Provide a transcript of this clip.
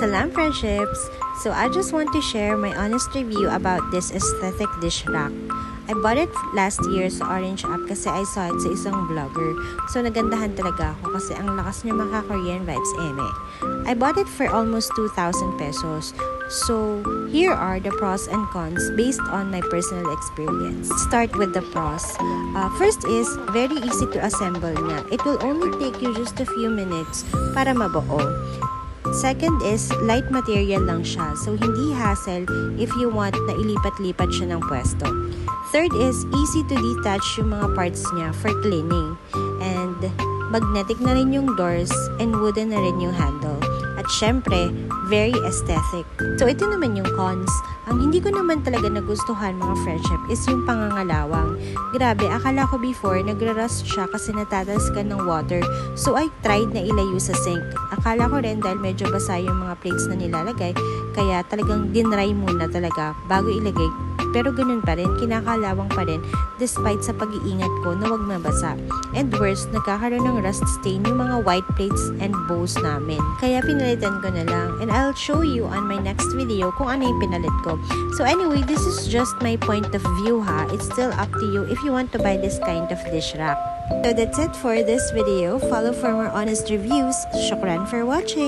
Salam friendships! So I just want to share my honest review about this aesthetic dish rack. I bought it last year sa Orange app kasi I saw it sa isang vlogger. So nagandahan talaga ako kasi ang lakas niya maka-Korean vibes eme. I bought it for almost 2,000 pesos. So here are the pros and cons based on my personal experience. Start with the pros. First is very easy to assemble niya. It will only take you just a few minutes para mabuo. Second is, light material lang siya. So, hindi hassle if you want na ilipat-lipat siya ng pwesto. Third is, easy to detach yung mga parts niya for cleaning. And, magnetic na rin yung doors and wooden na rin yung handle. At syempre, very aesthetic. So, ito naman yung cons. Ang hindi ko naman talaga nagustuhan mga friendship is yung pangangalawang. Grabe, akala ko before, nagra-rust siya kasi natatas ka ng water. So, I tried na ilayo sa sink. Akala ko rin dahil medyo basa yung mga plates na nilalagay, kaya talagang dinry muna talaga bago ilagay. Pero ganun pa rin, kinakalawang pa rin despite sa pag-iingat ko na wag mabasa. And worse, nagkakaroon ng rust stain yung mga white plates and bowls namin. Kaya pinalitan ko na lang. And I'll show you on my next video kung ano yung pinalit ko. So anyway, this is just my point of view ha. It's still up to you if you want to buy this kind of dish rack. So that's it for this video. Follow for more honest reviews. Shukran for watching.